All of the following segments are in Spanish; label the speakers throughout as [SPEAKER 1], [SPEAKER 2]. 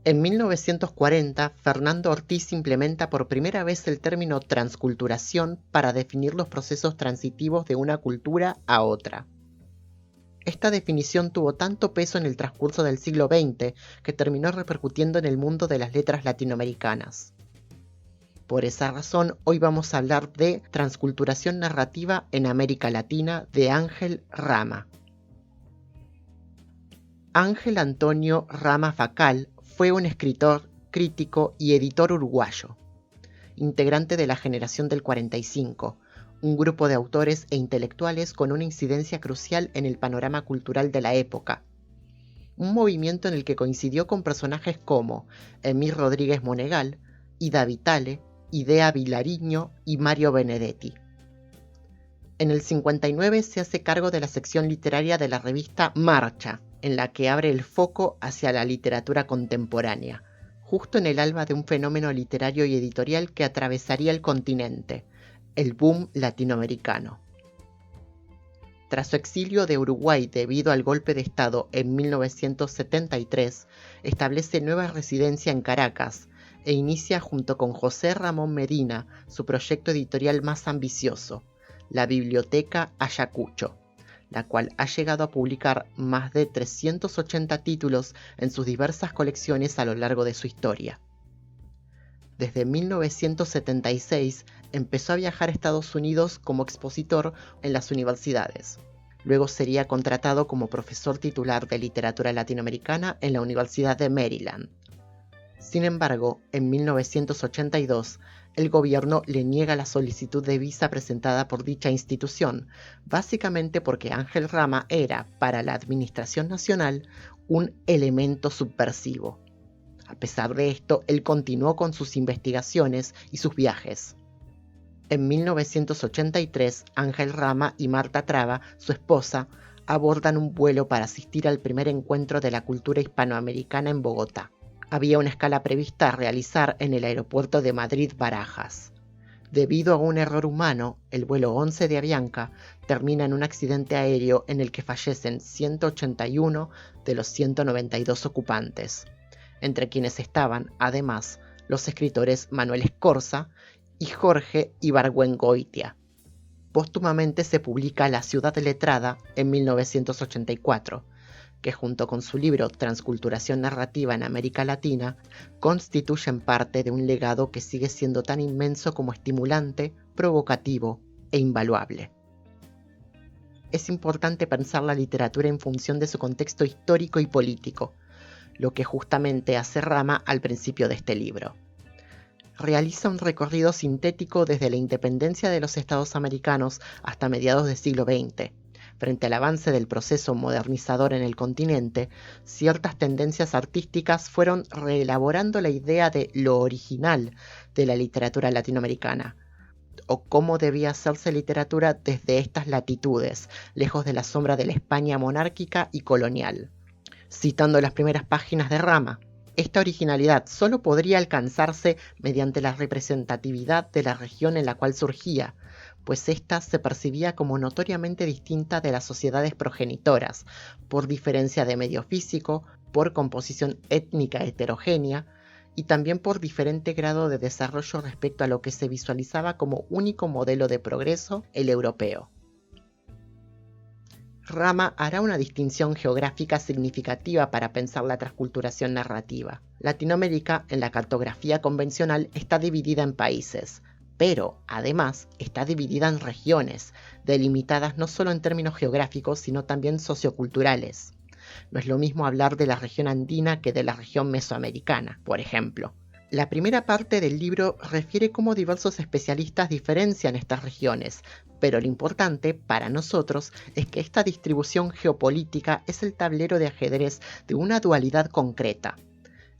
[SPEAKER 1] En 1940, Fernando Ortiz implementa por primera vez el término transculturación para definir los procesos transitivos de una cultura a otra. Esta definición tuvo tanto peso en el transcurso del siglo XX que terminó repercutiendo en el mundo de las letras latinoamericanas. Por esa razón, hoy vamos a hablar de transculturación narrativa en América Latina de Ángel Rama. Ángel Antonio Rama Facal fue un escritor, crítico y editor uruguayo, integrante de la generación del 45, un grupo de autores e intelectuales con una incidencia crucial en el panorama cultural de la época. Un movimiento en el que coincidió con personajes como Emir Rodríguez Monegal, Ida Vitale, Idea Vilariño y Mario Benedetti. En el 59 se hace cargo de la sección literaria de la revista Marcha, en la que abre el foco hacia la literatura contemporánea, justo en el alba de un fenómeno literario y editorial que atravesaría el continente, el boom latinoamericano. Tras su exilio de Uruguay debido al golpe de Estado en 1973, establece nueva residencia en Caracas e inicia junto con José Ramón Medina su proyecto editorial más ambicioso, la Biblioteca Ayacucho, la cual ha llegado a publicar más de 380 títulos en sus diversas colecciones a lo largo de su historia. Desde 1976 empezó a viajar a Estados Unidos como expositor en las universidades. Luego sería contratado como profesor titular de literatura latinoamericana en la Universidad de Maryland. Sin embargo, en 1982, el gobierno le niega la solicitud de visa presentada por dicha institución, básicamente porque Ángel Rama era, para la administración nacional, un elemento subversivo. A pesar de esto, él continuó con sus investigaciones y sus viajes. En 1983, Ángel Rama y Marta Traba, su esposa, abordan un vuelo para asistir al primer encuentro de la cultura hispanoamericana en Bogotá. Había una escala prevista a realizar en el aeropuerto de Madrid-Barajas. Debido a un error humano, el vuelo 11 de Avianca termina en un accidente aéreo en el que fallecen 181 de los 192 ocupantes, entre quienes estaban, además, los escritores Manuel Escorza y Jorge Ibargüengoitia. Póstumamente se publica La ciudad letrada en 1984, que junto con su libro Transculturación narrativa en América Latina, constituyen parte de un legado que sigue siendo tan inmenso como estimulante, provocativo e invaluable. Es importante pensar la literatura en función de su contexto histórico y político, lo que justamente hace Rama al principio de este libro. Realiza un recorrido sintético desde la independencia de los Estados americanos hasta mediados del siglo XX. Frente al avance del proceso modernizador en el continente, ciertas tendencias artísticas fueron reelaborando la idea de lo original de la literatura latinoamericana, o cómo debía hacerse literatura desde estas latitudes, lejos de la sombra de la España monárquica y colonial. Citando las primeras páginas de Rama, esta originalidad solo podría alcanzarse mediante la representatividad de la región en la cual surgía, pues ésta se percibía como notoriamente distinta de las sociedades progenitoras, por diferencia de medio físico, por composición étnica heterogénea, y también por diferente grado de desarrollo respecto a lo que se visualizaba como único modelo de progreso, el europeo. Rama hará una distinción geográfica significativa para pensar la transculturación narrativa. Latinoamérica, en la cartografía convencional, está dividida en países, pero, además, está dividida en regiones, delimitadas no solo en términos geográficos, sino también socioculturales. No es lo mismo hablar de la región andina que de la región mesoamericana, por ejemplo. La primera parte del libro refiere cómo diversos especialistas diferencian estas regiones, pero lo importante para nosotros es que esta distribución geopolítica es el tablero de ajedrez de una dualidad concreta: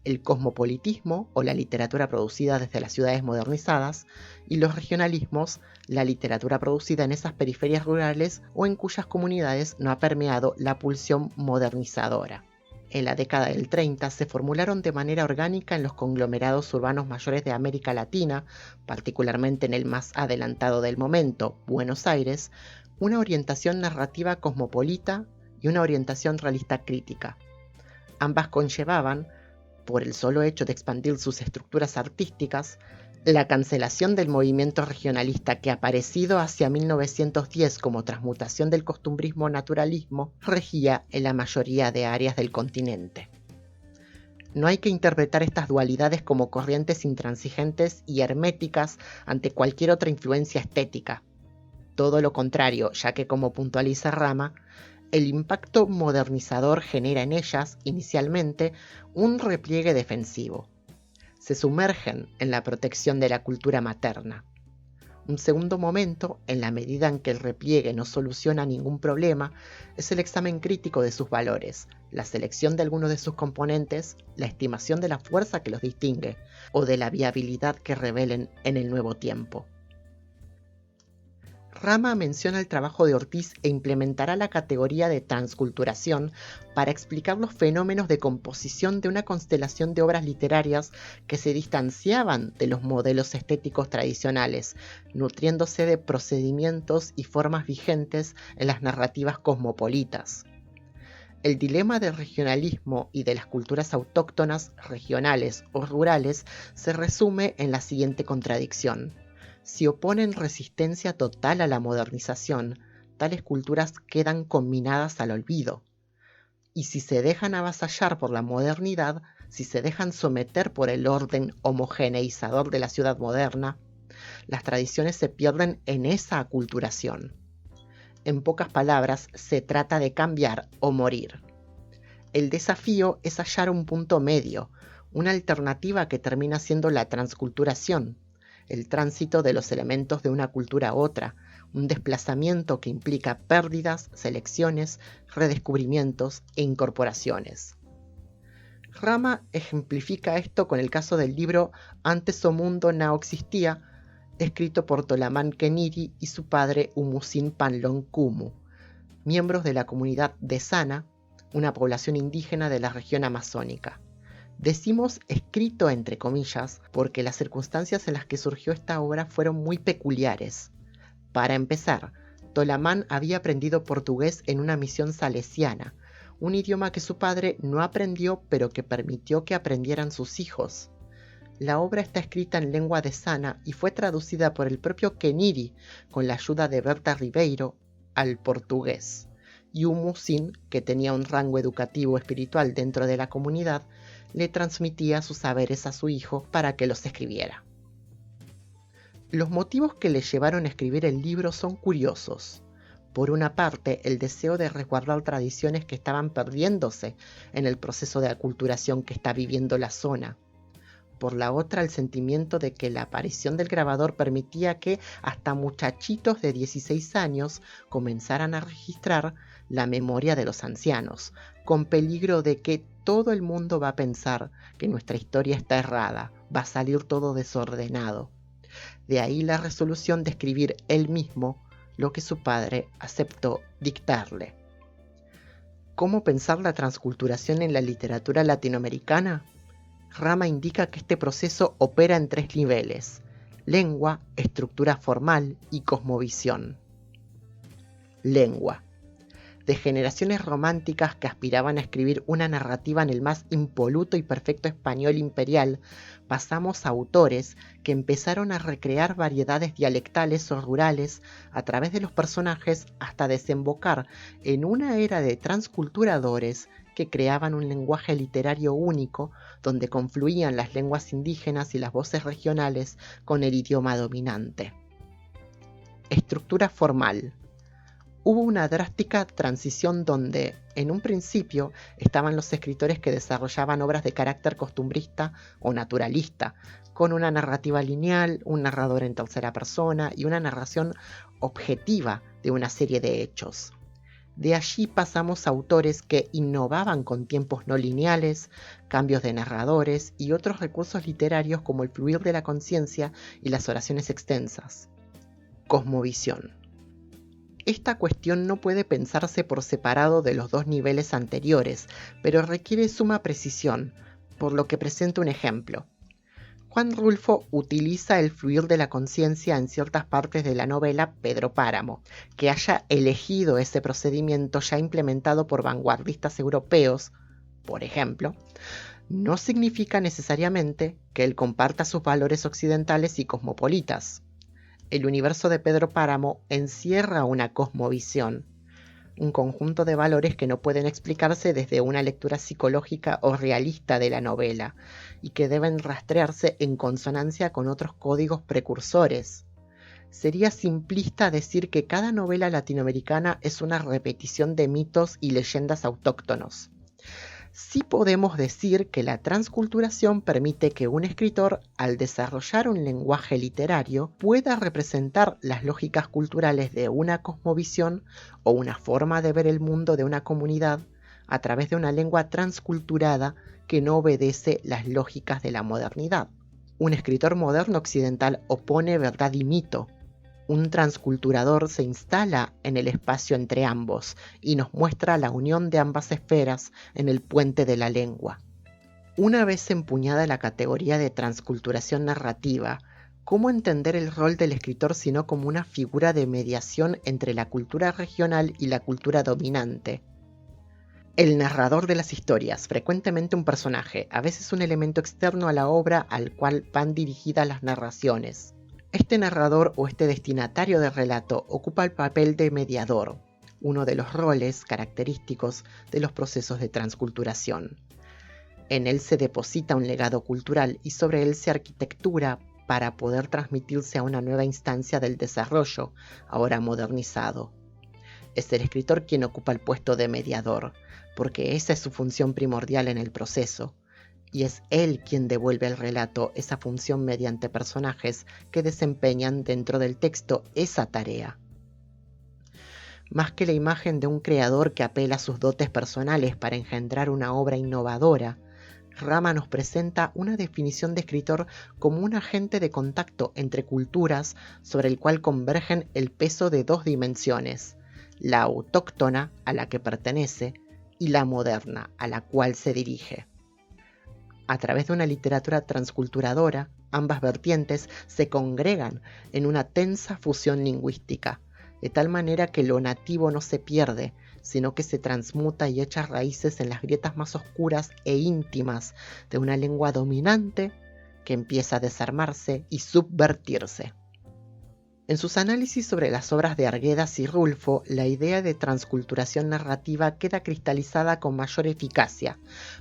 [SPEAKER 1] el cosmopolitismo o la literatura producida desde las ciudades modernizadas, y los regionalismos, la literatura producida en esas periferias rurales o en cuyas comunidades no ha permeado la pulsión modernizadora. En la década del 30 se formularon de manera orgánica en los conglomerados urbanos mayores de América Latina, particularmente en el más adelantado del momento, Buenos Aires, una orientación narrativa cosmopolita y una orientación realista crítica. Ambas conllevaban por el solo hecho de expandir sus estructuras artísticas, la cancelación del movimiento regionalista que aparecido hacia 1910 como transmutación del costumbrismo naturalismo regía en la mayoría de áreas del continente. No hay que interpretar estas dualidades como corrientes intransigentes y herméticas ante cualquier otra influencia estética. Todo lo contrario, ya que, como puntualiza Rama, el impacto modernizador genera en ellas, inicialmente, un repliegue defensivo. Se sumergen en la protección de la cultura materna. Un segundo momento, en la medida en que el repliegue no soluciona ningún problema, es el examen crítico de sus valores, la selección de algunos de sus componentes, la estimación de la fuerza que los distingue o de la viabilidad que revelen en el nuevo tiempo. Rama menciona el trabajo de Ortiz e implementará la categoría de transculturación para explicar los fenómenos de composición de una constelación de obras literarias que se distanciaban de los modelos estéticos tradicionales, nutriéndose de procedimientos y formas vigentes en las narrativas cosmopolitas. El dilema del regionalismo y de las culturas autóctonas, regionales o rurales se resume en la siguiente contradicción. Si oponen resistencia total a la modernización, tales culturas quedan conminadas al olvido. Y si se dejan avasallar por la modernidad, si se dejan someter por el orden homogeneizador de la ciudad moderna, las tradiciones se pierden en esa aculturación. En pocas palabras, se trata de cambiar o morir. El desafío es hallar un punto medio, una alternativa que termina siendo la transculturación, el tránsito de los elementos de una cultura a otra, un desplazamiento que implica pérdidas, selecciones, redescubrimientos e incorporaciones. Rama ejemplifica esto con el caso del libro Antes o Mundo Nao Existía, escrito por Tolamán Kennedy y su padre Umusin Panlong Kumu, miembros de la comunidad de Sana, una población indígena de la región amazónica. Decimos escrito entre comillas porque las circunstancias en las que surgió esta obra fueron muy peculiares. Para empezar, Tolamán había aprendido portugués en una misión salesiana, un idioma que su padre no aprendió pero que permitió que aprendieran sus hijos. La obra está escrita en lengua de Sana y fue traducida por el propio Kennedy con la ayuda de Berta Ribeiro al portugués. Y Umusin, que tenía un rango educativo espiritual dentro de la comunidad, le transmitía sus saberes a su hijo para que los escribiera. Los motivos que le llevaron a escribir el libro son curiosos. Por una parte, el deseo de resguardar tradiciones que estaban perdiéndose en el proceso de aculturación que está viviendo la zona. Por la otra, el sentimiento de que la aparición del grabador permitía que hasta muchachitos de 16 años comenzaran a registrar la memoria de los ancianos, con peligro de que todo el mundo va a pensar que nuestra historia está errada, va a salir todo desordenado. De ahí la resolución de escribir él mismo lo que su padre aceptó dictarle. ¿Cómo pensar la transculturación en la literatura latinoamericana? Rama indica que este proceso opera en 3 niveles: lengua, estructura formal y cosmovisión. Lengua. De generaciones románticas que aspiraban a escribir una narrativa en el más impoluto y perfecto español imperial, pasamos a autores que empezaron a recrear variedades dialectales o rurales a través de los personajes hasta desembocar en una era de transculturadores que creaban un lenguaje literario único donde confluían las lenguas indígenas y las voces regionales con el idioma dominante. Estructura formal. Hubo una drástica transición donde, en un principio, estaban los escritores que desarrollaban obras de carácter costumbrista o naturalista, con una narrativa lineal, un narrador en tercera persona y una narración objetiva de una serie de hechos. De allí pasamos a autores que innovaban con tiempos no lineales, cambios de narradores y otros recursos literarios como el fluir de la conciencia y las oraciones extensas. Cosmovisión. Esta cuestión no puede pensarse por separado de los 2 niveles anteriores, pero requiere suma precisión, por lo que presento un ejemplo. Juan Rulfo utiliza el fluir de la conciencia en ciertas partes de la novela Pedro Páramo. Que haya elegido ese procedimiento ya implementado por vanguardistas europeos, por ejemplo, no significa necesariamente que él comparta sus valores occidentales y cosmopolitas. El universo de Pedro Páramo encierra una cosmovisión, un conjunto de valores que no pueden explicarse desde una lectura psicológica o realista de la novela, y que deben rastrearse en consonancia con otros códigos precursores. Sería simplista decir que cada novela latinoamericana es una repetición de mitos y leyendas autóctonos. Sí podemos decir que la transculturación permite que un escritor, al desarrollar un lenguaje literario, pueda representar las lógicas culturales de una cosmovisión o una forma de ver el mundo de una comunidad a través de una lengua transculturada que no obedece las lógicas de la modernidad. Un escritor moderno occidental opone verdad y mito. Un transculturador se instala en el espacio entre ambos y nos muestra la unión de ambas esferas en el puente de la lengua. Una vez empuñada la categoría de transculturación narrativa, ¿cómo entender el rol del escritor sino como una figura de mediación entre la cultura regional y la cultura dominante? El narrador de las historias, frecuentemente un personaje, a veces un elemento externo a la obra al cual van dirigidas las narraciones. Este narrador o este destinatario del relato ocupa el papel de mediador, uno de los roles característicos de los procesos de transculturación. En él se deposita un legado cultural y sobre él se arquitectura para poder transmitirse a una nueva instancia del desarrollo, ahora modernizado. Es el escritor quien ocupa el puesto de mediador, porque esa es su función primordial en el proceso. Y es él quien devuelve al relato esa función mediante personajes que desempeñan dentro del texto esa tarea. Más que la imagen de un creador que apela a sus dotes personales para engendrar una obra innovadora, Rama nos presenta una definición de escritor como un agente de contacto entre culturas sobre el cual convergen el peso de dos dimensiones, la autóctona a la que pertenece y la moderna a la cual se dirige. A través de una literatura transculturadora, ambas vertientes se congregan en una tensa fusión lingüística, de tal manera que lo nativo no se pierde, sino que se transmuta y echa raíces en las grietas más oscuras e íntimas de una lengua dominante que empieza a desarmarse y subvertirse. En sus análisis sobre las obras de Arguedas y Rulfo, la idea de transculturación narrativa queda cristalizada con mayor eficacia,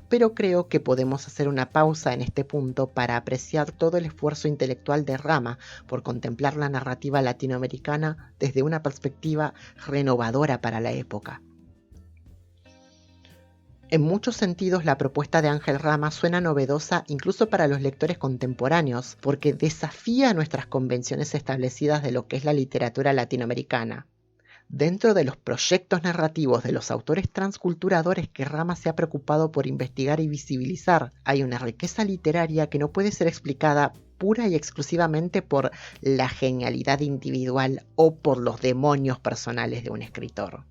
[SPEAKER 1] pero creo que podemos hacer una pausa en este punto para apreciar todo el esfuerzo intelectual de Rama por contemplar la narrativa latinoamericana desde una perspectiva renovadora para la época. En muchos sentidos, la propuesta de Ángel Rama suena novedosa incluso para los lectores contemporáneos, porque desafía nuestras convenciones establecidas de lo que es la literatura latinoamericana. Dentro de los proyectos narrativos de los autores transculturadores que Rama se ha preocupado por investigar y visibilizar, hay una riqueza literaria que no puede ser explicada pura y exclusivamente por la genialidad individual o por los demonios personales de un escritor.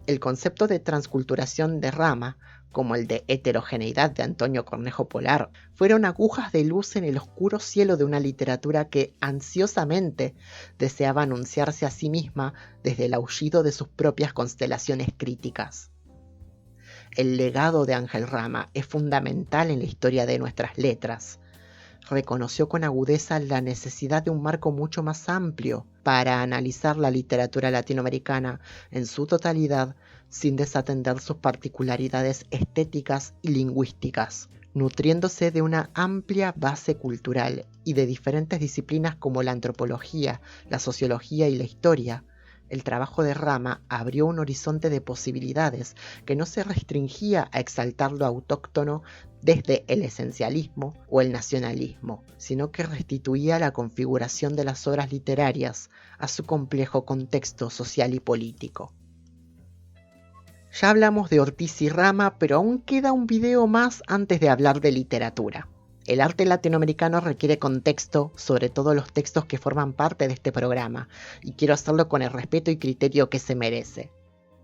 [SPEAKER 1] El concepto de transculturación de Rama, como el de heterogeneidad de Antonio Cornejo Polar, fueron agujas de luz en el oscuro cielo de una literatura que ansiosamente deseaba anunciarse a sí misma desde el aullido de sus propias constelaciones críticas. El legado de Ángel Rama es fundamental en la historia de nuestras letras. Reconoció con agudeza la necesidad de un marco mucho más amplio para analizar la literatura latinoamericana en su totalidad sin desatender sus particularidades estéticas y lingüísticas, nutriéndose de una amplia base cultural y de diferentes disciplinas como la antropología, la sociología y la historia. El trabajo de Rama abrió un horizonte de posibilidades que no se restringía a exaltar lo autóctono desde el esencialismo o el nacionalismo, sino que restituía la configuración de las obras literarias a su complejo contexto social y político. Ya hablamos de Ortiz y Rama, pero aún queda un video más antes de hablar de literatura. El arte latinoamericano requiere contexto, sobre todo los textos que forman parte de este programa, y quiero hacerlo con el respeto y criterio que se merece.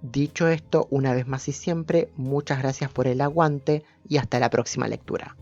[SPEAKER 1] Dicho esto, una vez más y siempre, muchas gracias por el aguante y hasta la próxima lectura.